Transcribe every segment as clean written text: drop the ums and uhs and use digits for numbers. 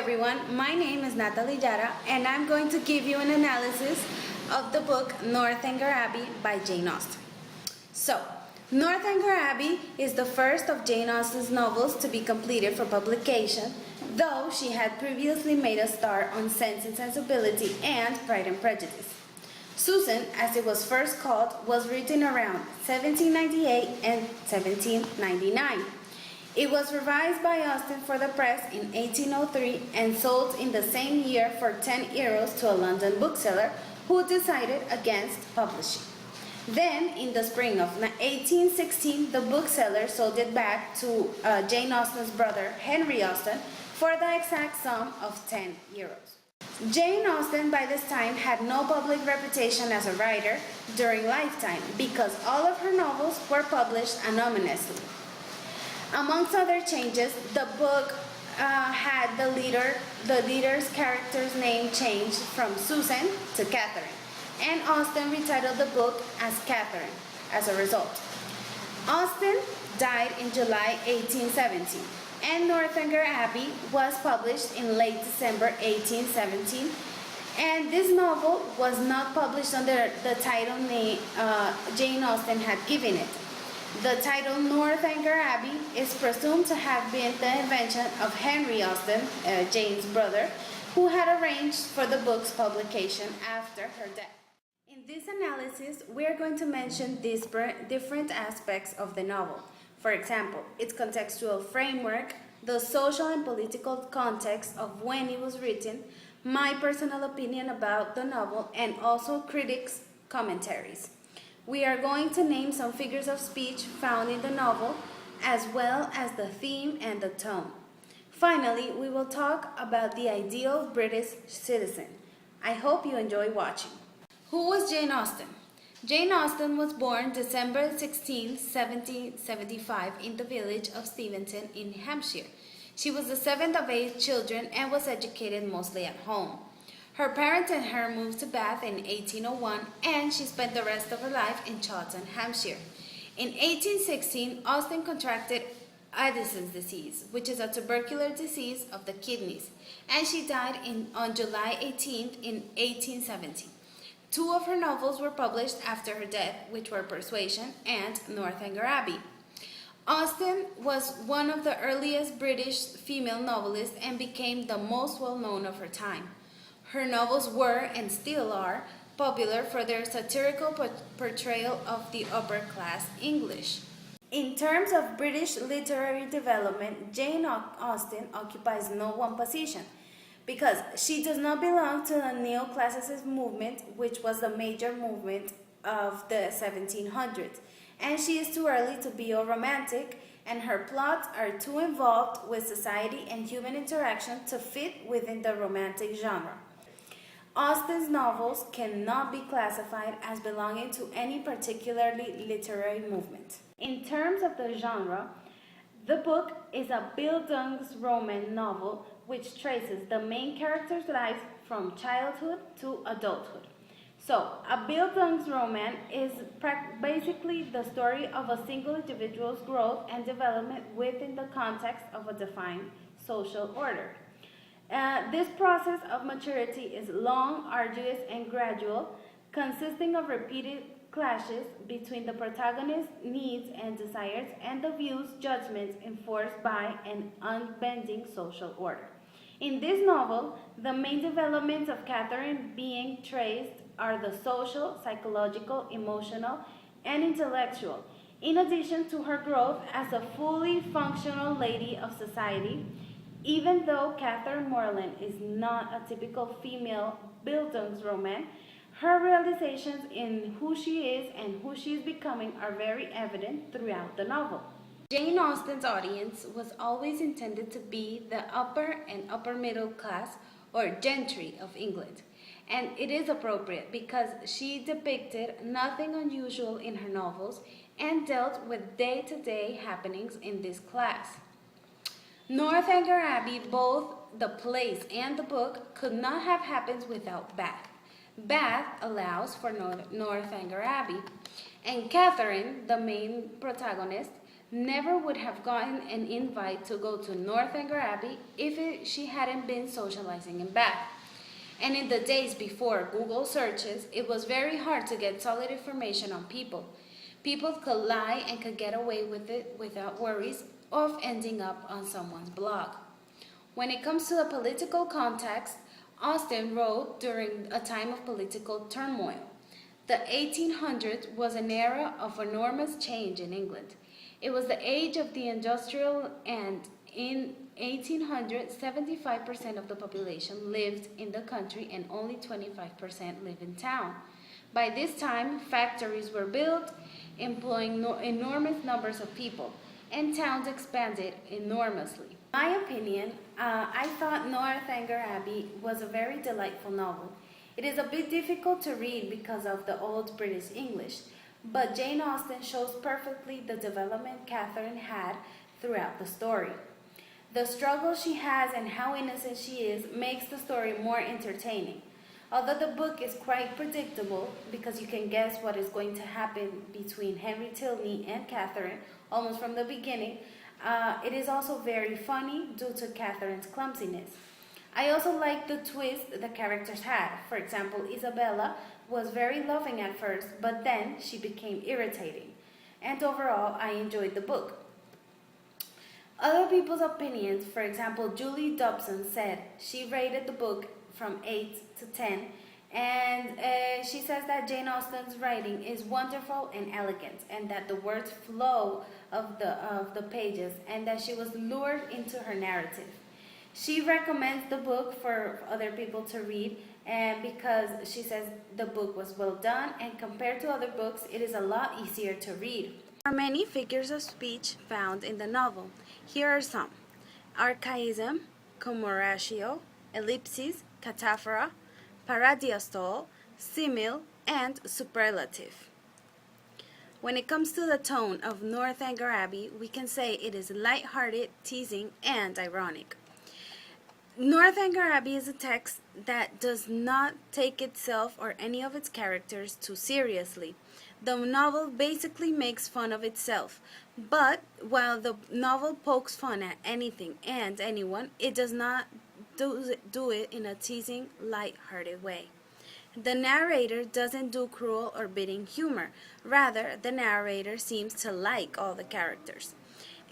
everyone, my name is Nataly Yara and I'm going to give you an analysis of the book Northanger Abbey by Jane Austen. So, Northanger Abbey is the first of Jane Austen's novels to be completed for publication, though she had previously made a start on Sense and Sensibility and Pride and Prejudice. Susan, as it was first called, was written around 1798 and 1799. It was revised by Austen for the press in 1803 and sold in the same year for 10 euros to a London bookseller who decided against publishing. Then, in the spring of 1816, the bookseller sold it back to Jane Austen's brother, Henry Austen, for the exact sum of 10 euros. Jane Austen by this time had no public reputation as a writer during lifetime because all of her novels were published anonymously. Amongst other changes, the book had the leader's character's name changed from Susan to Catherine, and Austen retitled the book as Catherine as a result. Austen died in July 1817, and Northanger Abbey was published in late December 1817, and this novel was not published under the title name Jane Austen had given it. The title Northanger Abbey is presumed to have been the invention of Henry Austen, Jane's brother, who had arranged for the book's publication after her death. In this analysis, we are going to mention these different aspects of the novel. For example, its contextual framework, the social and political context of when it was written, my personal opinion about the novel, and also critics' commentaries. We are going to name some figures of speech found in the novel, as well as the theme and the tone. Finally, we will talk about the ideal British citizen. I hope you enjoy watching. Who was Jane Austen? Jane Austen was born December 16, 1775 in the village of Steventon in Hampshire. She was the seventh of 8 children and was educated mostly at home. Her parents and her moved to Bath in 1801, and she spent the rest of her life in Chawton, Hampshire. In 1816, Austen contracted Addison's disease, which is a tubercular disease of the kidneys, and she died on July 18th in 1870. 2 of her novels were published after her death, which were Persuasion and Northanger Abbey. Austen was one of the earliest British female novelists and became the most well-known of her time. Her novels were, and still are, popular for their satirical portrayal of the upper-class English. In terms of British literary development, Jane Austen occupies no one position, because she does not belong to the neoclassicist movement, which was the major movement of the 1700s, and she is too early to be a romantic, and her plots are too involved with society and human interaction to fit within the romantic genre. Austen's novels cannot be classified as belonging to any particularly literary movement. In terms of the genre, the book is a Bildungsroman novel which traces the main character's life from childhood to adulthood. So, a Bildungsroman is basically the story of a single individual's growth and development within the context of a defined social order. This process of maturity is long, arduous, and gradual, consisting of repeated clashes between the protagonist's needs and desires and the views, judgments enforced by an unbending social order. In this novel, the main developments of Catherine being traced are the social, psychological, emotional, and intellectual, in addition to her growth as a fully functional lady of society. Even though Catherine Morland is not a typical female Bildungsroman, her realizations in who she is and who she is becoming are very evident throughout the novel. Jane Austen's audience was always intended to be the upper and upper middle class or gentry of England, and it is appropriate because she depicted nothing unusual in her novels and dealt with day-to-day happenings in this class. Northanger Abbey, both the place and the book, could not have happened without Bath. Bath allows for Northanger Abbey, and Catherine, the main protagonist, never would have gotten an invite to go to Northanger Abbey if she hadn't been socializing in Bath. And in the days before Google searches, it was very hard to get solid information on people. People could lie and could get away with it without worries of ending up on someone's blog. When it comes to the political context, Austen wrote during a time of political turmoil. The 1800s was an era of enormous change in England. It was the age of the industrial, and in 1800, 75% of the population lived in the country and only 25% lived in town. By this time, factories were built, employing enormous numbers of people, and towns expanded enormously. In my opinion, I thought Northanger Abbey was a very delightful novel. It is a bit difficult to read because of the old British English, but Jane Austen shows perfectly the development Catherine had throughout the story. The struggle she has and how innocent she is makes the story more entertaining. Although the book is quite predictable because you can guess what is going to happen between Henry Tilney and Catherine almost from the beginning, it is also very funny due to Catherine's clumsiness. I also like the twist the characters had. For example, Isabella was very loving at first, but then she became irritating. And overall, I enjoyed the book. Other people's opinions, for example, Julie Dobson said she rated the book from 8 to 10, and she says that Jane Austen's writing is wonderful and elegant, and that the words flow of the pages, and that she was lured into her narrative. She recommends the book for other people to read, and because she says the book was well done, and compared to other books, it is a lot easier to read. There are many figures of speech found in the novel. Here are some: archaism, commeratio, ellipsis, cataphora, paradiastole, simile, and superlative. When it comes to the tone of Northanger Abbey, we can say it is light-hearted, teasing, and ironic. Northanger Abbey is a text that does not take itself or any of its characters too seriously. The novel basically makes fun of itself, but while the novel pokes fun at anything and anyone, it does not do it in a teasing, light-hearted way. The narrator doesn't do cruel or biting humor. Rather, the narrator seems to like all the characters.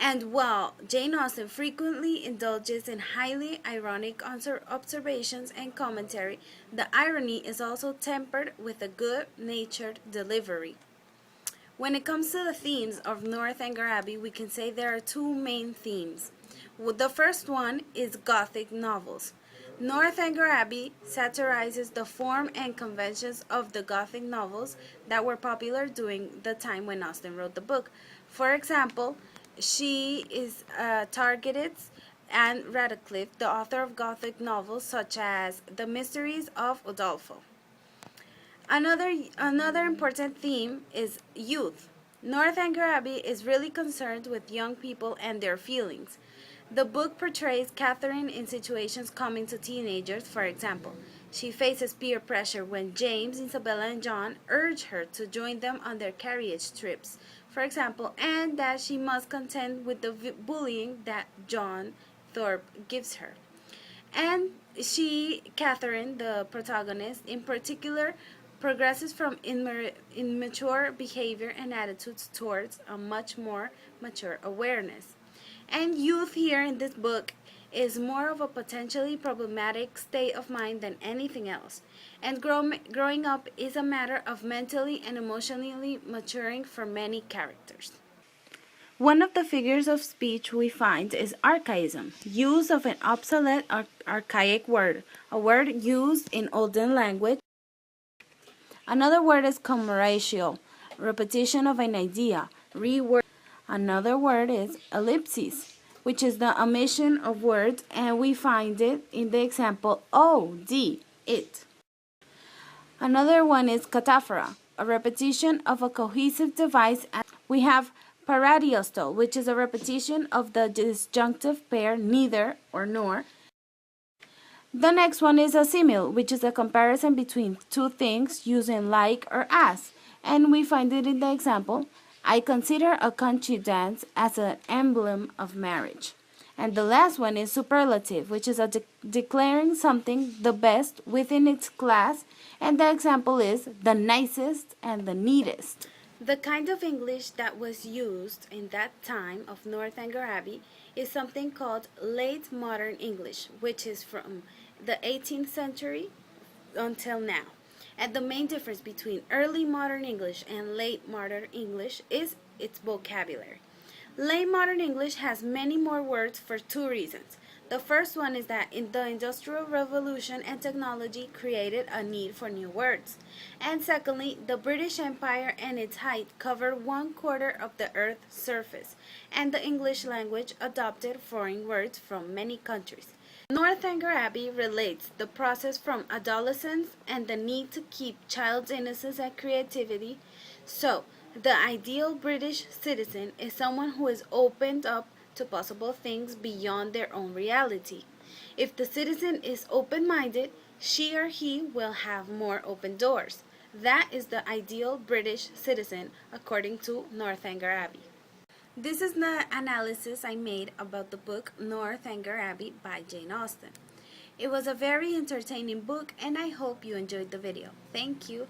And while Jane Austen frequently indulges in highly ironic observations and commentary, the irony is also tempered with a good-natured delivery. When it comes to the themes of Northanger Abbey, we can say there are two main themes. The first one is Gothic novels. Northanger Abbey satirizes the form and conventions of the Gothic novels that were popular during the time when Austen wrote the book. For example, she is targeted Anne Radcliffe, the author of Gothic novels such as The Mysteries of Udolpho. Another important theme is youth. Northanger Abbey is really concerned with young people and their feelings. The book portrays Catherine in situations common to teenagers. For example, she faces peer pressure when James, Isabella, and John urge her to join them on their carriage trips, for example, and that she must contend with the bullying that John Thorpe gives her. And Catherine, the protagonist, in particular, progresses from immature behavior and attitudes towards a much more mature awareness. And youth here in this book is more of a potentially problematic state of mind than anything else. And growing up is a matter of mentally and emotionally maturing for many characters. One of the figures of speech we find is archaism, use of an obsolete archaic word, a word used in olden language. Another word is commeratio, repetition of an idea, reword. Another word is ellipsis, which is the omission of words, and we find it in the example it. Another one is cataphora, a repetition of a cohesive device. We have paradiostole, which is a repetition of the disjunctive pair neither or nor. The next one is a simile, which is a comparison between two things using like or as, and we find it in the example, I consider a country dance as an emblem of marriage. And the last one is superlative, which is declaring something the best within its class, and the example is the nicest and the neatest. The kind of English that was used in that time of Northanger Abbey is something called late modern English, which is from the 18th century until now. And the main difference between early modern English and late modern English is its vocabulary. Late modern English has many more words for two reasons. The first one is that the Industrial Revolution and technology created a need for new words. And secondly, the British Empire and its height covered 1/4 of the Earth's surface, and the English language adopted foreign words from many countries. Northanger Abbey relates the process from adolescence and the need to keep child's innocence and creativity. So, the ideal British citizen is someone who is opened up to possible things beyond their own reality. If the citizen is open-minded, she or he will have more open doors. That is the ideal British citizen according to Northanger Abbey. This is the analysis I made about the book Northanger Abbey by Jane Austen. It was a very entertaining book and I hope you enjoyed the video. Thank you.